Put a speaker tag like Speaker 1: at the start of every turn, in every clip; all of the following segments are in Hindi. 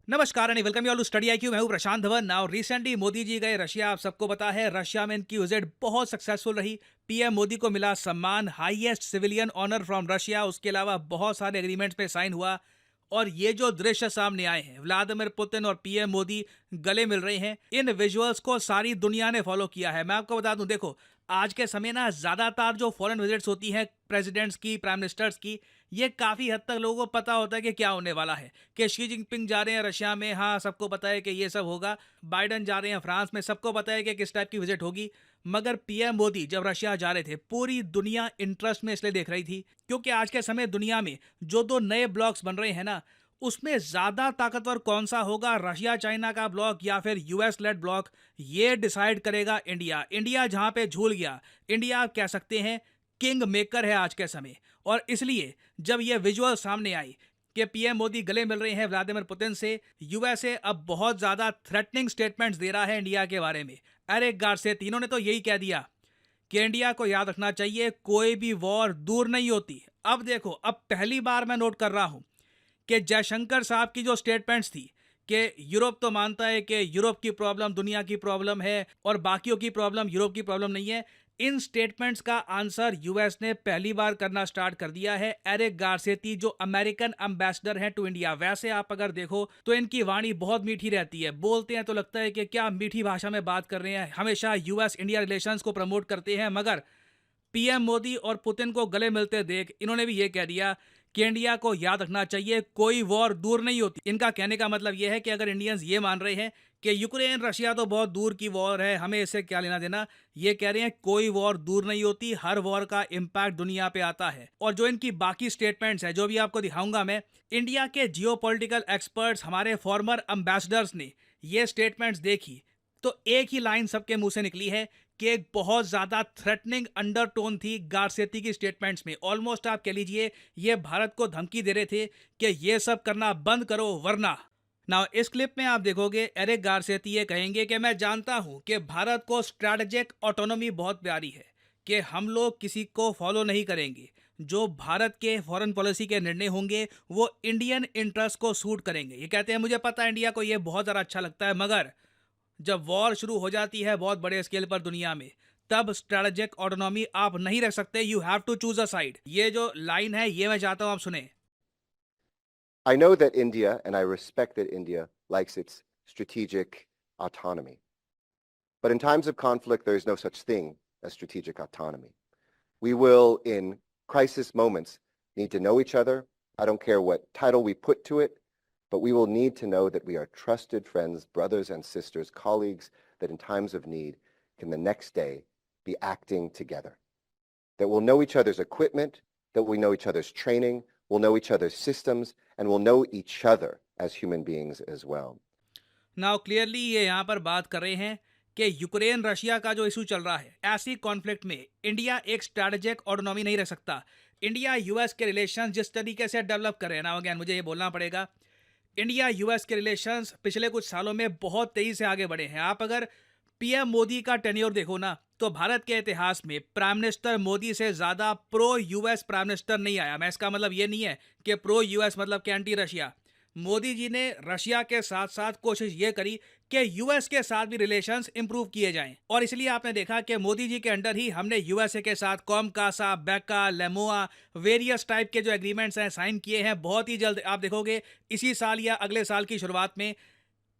Speaker 1: नमस्कार and welcome you all to study IQ. मैं हूं प्रशांत धवन। नाउ रिसेंटली मोदी जी गए रशिया। आप सबको पता है रशिया में इनकी विजिट बहुत सक्सेसफुल रही। पीएम मोदी को मिला सम्मान, highest civilian honour from Russia. उसके अलावा बहुत सारे एग्रीमेंट्स पे साइन हुआ। और ये जो दृश्य सामने आए हैं, व्लादिमीर पुतिन और पीएम मोदी गले मिल रहे हैं, इन विजुअल्स को सारी दुनिया ने फॉलो किया है। मैं आपको बता दूं, देखो आज के समय ना ज्यादातर जो फॉरेन विजिट्स होती हैं प्रेसिडेंट्स की, प्राइम मिनिस्टर्स की, ये काफी हद तक लोगों को पता होता है कि क्या होने वाला है। कि शी जिनपिंग जा रहे हैं रशिया में, हाँ सबको पता है कि ये सब होगा। बाइडन जा रहे हैं फ्रांस में, सबको पता है कि किस टाइप की विजिट होगी। मगर पीएम मोदी जब रशिया जा रहे थे, पूरी दुनिया इंटरेस्ट में इसलिए देख रही थी क्योंकि आज के समय दुनिया में जो दो नए ब्लॉक्स बन रहे हैं ना, उसमें ज्यादा ताकतवर कौन सा होगा, रशिया चाइना का ब्लॉक या फिर यूएस लेड ब्लॉक, ये डिसाइड करेगा इंडिया। इंडिया जहां पे झूल गया, इंडिया आप कह सकते हैं किंग मेकर है आज के समय। और इसलिए जब यह विजुअल सामने आई कि पीएम मोदी गले मिल रहे हैं व्लादिमीर पुतिन से, यूएसए अब बहुत ज्यादा थ्रेटनिंग स्टेटमेंट्स दे रहा है इंडिया के बारे में। एरिक गारसेती इन्होंने तो यही कह दिया कि इंडिया को याद रखना चाहिए कोई भी वॉर दूर नहीं होती। अब देखो, अब पहली बार मैं नोट कर रहा हूं कि जयशंकर साहब की जो स्टेटमेंट्स थी कि यूरोप तो मानता है कि यूरोप की प्रॉब्लम दुनिया की प्रॉब्लम है और बाकियों की प्रॉब्लम यूरोप की प्रॉब्लम नहीं है, इन स्टेटमेंट्स का आंसर यूएस ने पहली बार करना स्टार्ट कर दिया है। एरिक गारसेती जो अमेरिकन एम्बेसडर हैं टू इंडिया, वैसे आप अगर देखो तो इनकी वाणी बहुत मीठी रहती है। बोलते हैं तो लगता है कि क्या मीठी भाषा में बात कर रहे हैं, हमेशा यूएस इंडिया रिलेशंस को प्रमोट करते हैं। मगर पीएम मोदी और पुतिन को गले मिलते देख इन्होंने भी ये कह दिया कि इंडिया को याद रखना चाहिए कोई वॉर दूर नहीं होती। इनका कहने का मतलब यह है कि अगर इंडियंस ये मान रहे हैं कि यूक्रेन रशिया तो बहुत दूर की वॉर है, हमें इससे क्या लेना देना, ये कह रहे हैं कोई वॉर दूर नहीं होती, हर वॉर का इम्पैक्ट दुनिया पे आता है। और जो इनकी बाकी स्टेटमेंट्स है, जो भी आपको दिखाऊंगा मैं, इंडिया के जियोपॉलिटिकल एक्सपर्ट्स, हमारे फॉर्मर एम्बेसडर्स ने ये स्टेटमेंट्स देखी तो एक ही लाइन सबके मुंह से निकली है कि एक बहुत ज्यादा थ्रेटनिंग अंडरटोन थी गारसेती की स्टेटमेंट्स में। ऑलमोस्ट आप कह लीजिए ये भारत को धमकी दे रहे थे कि ये सब करना बंद करो वरना। नाउ इस क्लिप में आप देखोगे एरिक गारसेती ये कहेंगे कि मैं जानता हूं कि भारत को स्ट्रैटेजिक ऑटोनॉमी बहुत प्यारी है, कि हम लोग किसी को फॉलो नहीं करेंगे, जो भारत के फॉरेन पॉलिसी के निर्णय होंगे वो इंडियन इंटरेस्ट को सूट करेंगे। ये कहते हैं मुझे पता है इंडिया को ये बहुत ज़्यादा अच्छा लगता है, मगर जब वॉर शुरू हो जाती है बहुत बड़े स्केल पर दुनिया में, तब स्ट्रेटेजिक ऑटोनॉमी आप नहीं रख सकते, you have to choose a side. ये जो लाइन है ये मैं चाहता हूं आप सुने।
Speaker 2: I know that India, and I respect that India likes its strategic autonomy. But in times of conflict, there is no such thing as strategic autonomy. We will, in crisis moments, need to know each other. I don't care what title we put to it, but we will need to know that we are trusted friends, brothers and sisters, colleagues, that in times of need can the next day be acting together. That we'll know each other's equipment, that we know each other's training, we'll know each other's systems, and we'll know each other as human beings as well.
Speaker 1: Now clearly ये यहाँ पर बात कर रहे हैं कि यूक्रेन रशिया का जो इशू चल रहा है, ऐसी कॉन्फ्लिक्ट में इंडिया एक स्ट्रैटेजिक ऑटोनॉमी नहीं रख सकता। इंडिया यूएस के रिलेशन जिस तरीके से डेवलप कर रहे हैं ना, अगेन मुझे ये बोलना पड़ेगा, इंडिया यूएस के रिलेशंस पिछले कुछ सालों में बहुत तेजी से आगे बढ़े हैं। आप अगर पीएम मोदी का टेन्योर देखो ना, तो भारत के इतिहास में प्राइम मिनिस्टर मोदी से ज्यादा प्रो यूएस प्राइम मिनिस्टर नहीं आया। मैं इसका मतलब ये नहीं है कि प्रो यूएस मतलब कि एंटी रशिया। मोदी जी ने रशिया के साथ साथ कोशिश ये करी कि यूएस के साथ भी रिलेशंस इंप्रूव किए जाएं, और इसलिए आपने देखा कि मोदी जी के अंडर ही हमने यूएसए के साथ कॉमकासा, बेका, लेमोआ, वेरियस टाइप के जो एग्रीमेंट्स हैं साइन किए हैं। बहुत ही जल्द आप देखोगे इसी साल या अगले साल की शुरुआत में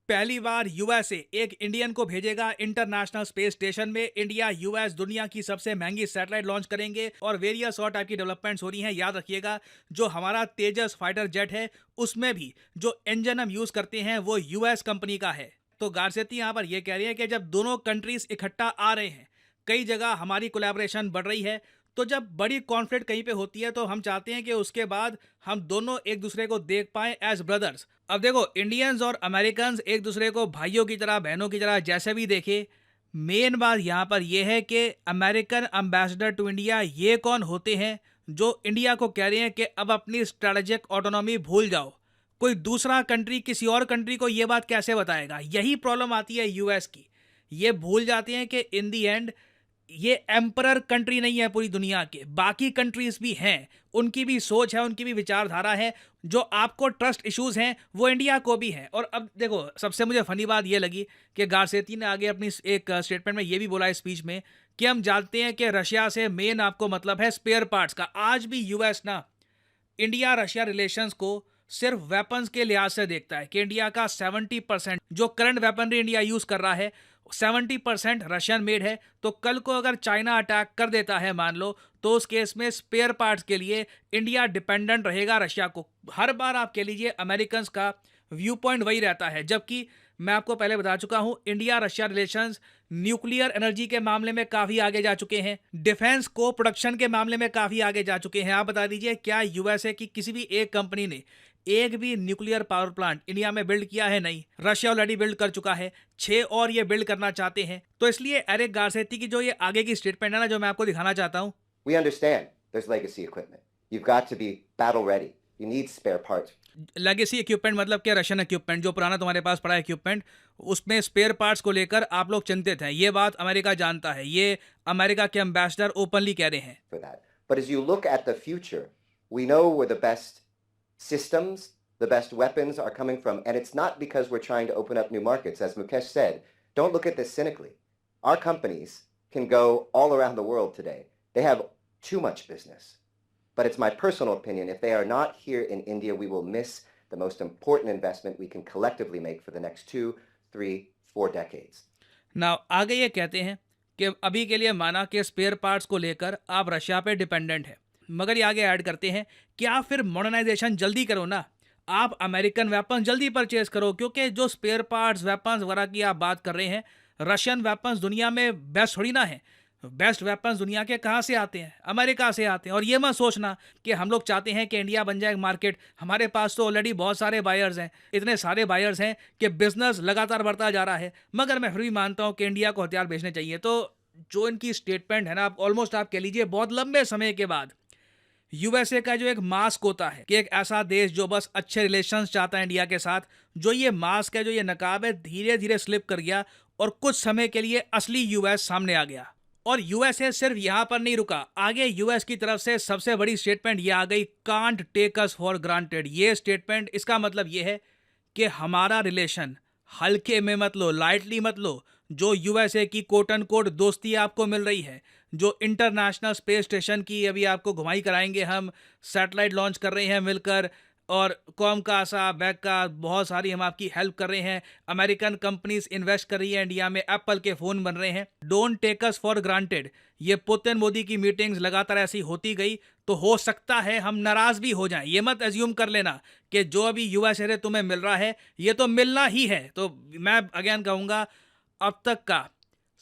Speaker 1: पहली बार यूएसए एक इंडियन को भेजेगा इंटरनेशनल स्पेस स्टेशन में। इंडिया यूएस दुनिया की सबसे महंगी सैटेलाइट लॉन्च करेंगे और वेरियस और टाइप की डेवलपमेंट्स हो रही हैं। याद रखिएगा जो हमारा तेजस फाइटर जेट है उसमें भी जो इंजन हम यूज करते हैं वो यूएस कंपनी का है। तो गारसेती यहाँ पर यह कह रही है कि जब दोनों कंट्रीज इकट्ठा आ रहे हैं, कई जगह हमारी कोलैबोरेशन बढ़ रही है, तो जब बड़ी कॉन्फ्लिक्ट कहीं पे होती है तो हम चाहते हैं कि उसके बाद हम दोनों एक दूसरे को देख पाएं एज ब्रदर्स। अब देखो इंडियंस और अमेरिकन्स एक दूसरे को भाइयों की तरह, बहनों की तरह जैसे भी देखे। मेन बात यहाँ पर यह है कि अमेरिकन एम्बेसडर टू इंडिया ये कौन होते हैं जो इंडिया को कह रहे हैं कि अब अपनी स्ट्रेटेजिक ऑटोनॉमी भूल जाओ। कोई दूसरा कंट्री किसी और कंट्री को ये बात कैसे बताएगा? यही प्रॉब्लम आती है यूएस की। ये भूल जाते हैं कि इन दी एंड ये एम्परर कंट्री नहीं है पूरी दुनिया के, बाकी कंट्रीज भी हैं, उनकी भी सोच है, उनकी भी विचारधारा है। जो आपको ट्रस्ट इश्यूज हैं वो इंडिया को भी है। और अब देखो, सबसे मुझे फनी बात ये लगी कि गारसेती ने आगे अपनी एक स्टेटमेंट में ये भी बोला स्पीच में कि हम जानते हैं कि रशिया से मेन आपको मतलब है स्पेयर पार्ट्स का। आज भी यूएस ना इंडिया रशिया रिलेशंस को सिर्फ वेपन्स के लिहाज से देखता है कि इंडिया का 70% जो करंट वेपनरी इंडिया यूज कर रहा है 70% रशियन मेड है। तो कल को अगर चाइना अटैक कर देता है मान लो, तो उस केस में स्पेयर पार्ट्स के लिए इंडिया डिपेंडेंट रहेगा रशिया को। हर बार आप कह लीजिए अमेरिकन का व्यू पॉइंट वही रहता है, जबकि मैं आपको पहले बता चुका हूं India Russia relations nuclear energy के मामले में काफी आगे जा चुके हैं, डिफेंस को प्रोडक्शन के मामले में काफी आगे जा चुके हैं। आप बता दीजिए क्या यूएसए की किसी भी एक कंपनी ने एक भी न्यूक्लियर पावर प्लांट इंडिया में बिल्ड किया है? नहीं। रशिया ऑलरेडी बिल्ड कर चुका है, 6 और ये बिल्ड करना चाहते हैं। तो इसलिए एरिक गारसेती की जो ये आगे की स्टेटमेंट है ना, जो मैं आपको दिखाना चाहता हूं,
Speaker 2: We understand there's legacy equipment. You've got to be battle ready. You need spare parts.
Speaker 1: Legacy equipment मतलब क्या? रशियन इक्विपमेंट, जो पुराना तुम्हारे पास पड़ा इक्विपमेंट, उसमें स्पेयर पार्ट्स को लेकर आप लोग चिंतित हैं। ये बात अमेरिका जानता है, ये अमेरिका के एम्बेसडर ओपनली कह रहे हैं।
Speaker 2: For that. But as you look at the future, we know where the best systems, the best weapons are coming from, and it's not because we're trying to open up new markets. As Mukesh said, don't look at this cynically. Our companies can go all around the world today. They have too much business. But it's my personal opinion, if they are not here in India, we will miss the most important investment we can collectively make for the next 2, 3, 4 decades.
Speaker 1: ना आगे ये कहते हैं कि अभी के लिए माना कि स्पेयर पार्ट्स को लेकर आप रशिया पे डिपेंडेंट है, मगर ये आगे ऐड करते हैं कि आप फिर मॉडर्नाइजेशन जल्दी करो ना, आप अमेरिकन वेपन जल्दी परचेज करो, क्योंकि जो स्पेयर पार्ट्स वेपन्स वगैरह की आप बात कर रहे हैं, रशियन वेपन्स दुनिया में बेस्ट थोड़ी ना है। बेस्ट वेपन्स दुनिया के कहाँ से आते हैं? अमेरिका से आते हैं। और ये मत सोचना कि हम लोग चाहते हैं कि इंडिया बन जाए मार्केट। हमारे पास तो ऑलरेडी बहुत सारे बायर्स हैं, इतने सारे बायर्स हैं कि बिजनेस लगातार बढ़ता जा रहा है। मगर मैं फिर भी मानता हूँ कि इंडिया को हथियार बेचने चाहिए। तो जो इनकी स्टेटमेंट है ना, आप ऑलमोस्ट आप कह लीजिए बहुत लंबे समय के बाद यूएसए का जो एक मास्क होता है कि एक ऐसा देश जो बस अच्छे रिलेशंस चाहता है इंडिया के साथ, जो ये मास्क है, जो ये नकाब है, धीरे धीरे स्लिप कर गया और कुछ समय के लिए असली यूएस सामने आ गया। और यूएसए सिर्फ यहां पर नहीं रुका, आगे यूएस की तरफ से सबसे बड़ी स्टेटमेंट ये आ गई, can't take us for granted. ये स्टेटमेंट, इसका मतलब ये है कि हमारा रिलेशन हल्के में मत लो, लाइटली मत लो। जो यूएसए की कोट एंड कोट दोस्ती आपको मिल रही है, जो इंटरनेशनल स्पेस स्टेशन की अभी आपको घुमाई कराएंगे, हम सैटेलाइट लॉन्च कर रहे हैं मिलकर, और कॉमकासा बैक का बहुत सारी हम आपकी हेल्प कर रहे हैं, अमेरिकन कंपनीज इन्वेस्ट कर रही है इंडिया में, एप्पल के फ़ोन बन रहे हैं। Don't take us for granted. ये पुतिन मोदी की मीटिंग्स लगातार ऐसी होती गई तो हो सकता है हम नाराज़ भी हो जाएं। ये मत एज्यूम कर लेना कि जो अभी यूएसए से तुम्हें मिल रहा है ये तो मिलना ही है। तो मैं अगेन कहूँगा, अब तक का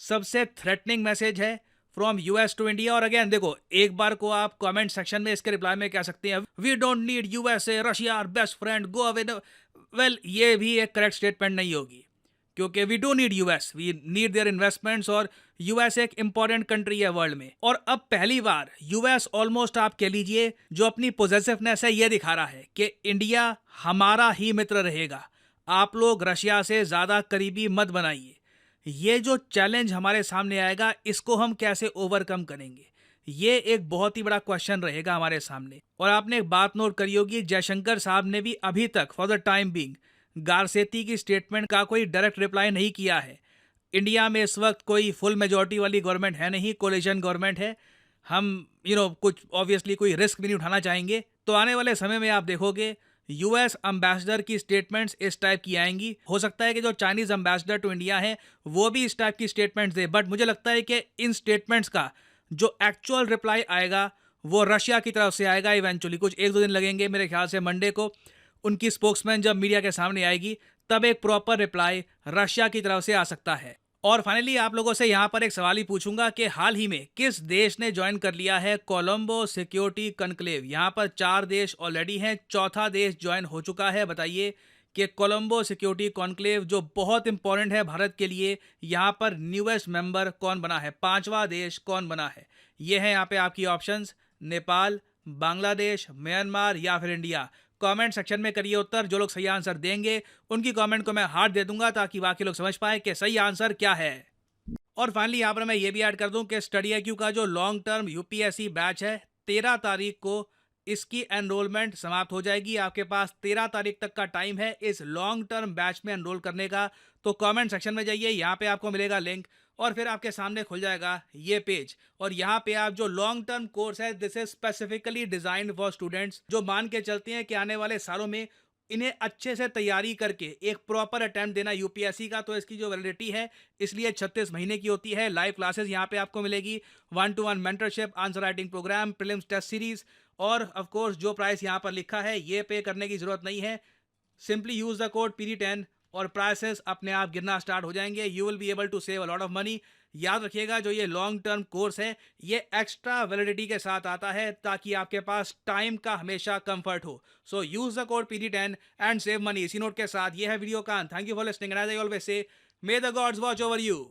Speaker 1: सबसे थ्रेटनिंग मैसेज है फ्रॉम यूएस टू इंडिया। और अगेन देखो, एक बार को आप कमेंट सेक्शन में इसके रिप्लाई में कह सकते हैं, we don't need USA, Russia are best friend, go away. Well, ये भी एक करेक्ट स्टेटमेंट नहीं होगी, क्योंकि we do need US, we need their investments, और यूएस एक इंपॉर्टेंट कंट्री है वर्ल्ड में। और अब पहली बार यूएस ऑलमोस्ट आप कह लीजिए जो अपनी पोजेसिवनेस है ये दिखा रहा है कि इंडिया हमारा ही मित्र रहेगा, आप लोग रशिया से ज़्यादा करीबी मत बनाइए। ये जो चैलेंज हमारे सामने आएगा, इसको हम कैसे ओवरकम करेंगे, ये एक बहुत ही बड़ा क्वेश्चन रहेगा हमारे सामने। और आपने एक बात नोट करी होगी, जयशंकर साहब ने भी अभी तक फॉर द टाइम बीइंग गारसेती की स्टेटमेंट का कोई डायरेक्ट रिप्लाई नहीं किया है। इंडिया में इस वक्त कोई फुल मेजॉरिटी वाली गवर्नमेंट है नहीं, कोलिशन गवर्नमेंट है। हम कुछ ऑब्वियसली कोई रिस्क भी नहीं उठाना चाहेंगे। तो आने वाले समय में आप देखोगे यूएस एम्बेसडर की स्टेटमेंट्स इस टाइप की आएंगी। हो सकता है कि जो चाइनीज एम्बेसडर टू इंडिया है वो भी इस टाइप की स्टेटमेंट्स दे, बट मुझे लगता है कि इन स्टेटमेंट्स का जो एक्चुअल रिप्लाई आएगा वो रशिया की तरफ से आएगा इवेंचुअली। कुछ 1-2 दिन लगेंगे मेरे ख्याल से, मंडे को उनकी स्पोक्समैन जब मीडिया के सामने आएगी तब एक प्रॉपर रिप्लाई रशिया की तरफ से आ सकता है। और फाइनली आप लोगों से यहाँ पर एक सवाल ही पूछूंगा कि हाल ही में किस देश ने ज्वाइन कर लिया है कोलंबो सिक्योरिटी कॉन्क्लेव। यहाँ पर 4 देश ऑलरेडी हैं, चौथा देश ज्वाइन हो चुका है। बताइए कि कोलंबो सिक्योरिटी कॉन्क्लेव जो बहुत इंपॉर्टेंट है भारत के लिए, यहाँ पर न्यूएस्ट मेंबर कौन बना है, 5वां देश कौन बना है। ये है यहाँ पे आपकी ऑप्शंस, नेपाल, बांग्लादेश, म्यांमार या फिर इंडिया। कमेंट सेक्शन में करिए उत्तर। जो लोग सही आंसर देंगे उनकी कमेंट को मैं हार्ट दे दूंगा ताकि बाकी लोग समझ पाए कि सही आंसर क्या है। और फाइनली यहाँ पर मैं ये भी ऐड कर दूं कि स्टडी IQ का जो लॉन्ग टर्म यूपीएससी बैच है 13 तारीख को इसकी एनरोलमेंट समाप्त हो जाएगी। आपके पास 13 तारीख तक का टाइम है इस लॉन्ग टर्म बैच में एनरोल करने का। तो कमेंट सेक्शन में जाइए, यहाँ पे आपको मिलेगा लिंक और फिर आपके सामने खुल जाएगा ये पेज। और यहाँ पे आप जो लॉन्ग टर्म कोर्स है this is specifically designed for students जो मान के चलते हैं कि आने वाले सालों में इन्हें अच्छे से तैयारी करके एक प्रॉपर अटेम्प्ट देना यूपीएससी का। तो इसकी जो वैलिडिटी है इसलिए 36 महीने की होती है। लाइव क्लासेस यहाँ पे आपको मिलेगी, 1-to-1 mentorship, answer writing programme, prelims test series और ऑफ कोर्स जो प्राइस यहाँ पर लिखा है ये पे करने की जरूरत नहीं है। Simply use the code PD10 और प्राइसेस अपने आप गिरना स्टार्ट हो जाएंगे। You will be able to save a lot of money. याद रखिएगा जो ये लॉन्ग टर्म कोर्स है ये एक्स्ट्रा वैलिडिटी के साथ आता है ताकि आपके पास टाइम का हमेशा कंफर्ट हो। So use the code PD10 and save money. इसी नोट के साथ ये है वीडियो का। Thank you for listening and as I always say, may the gods watch over you.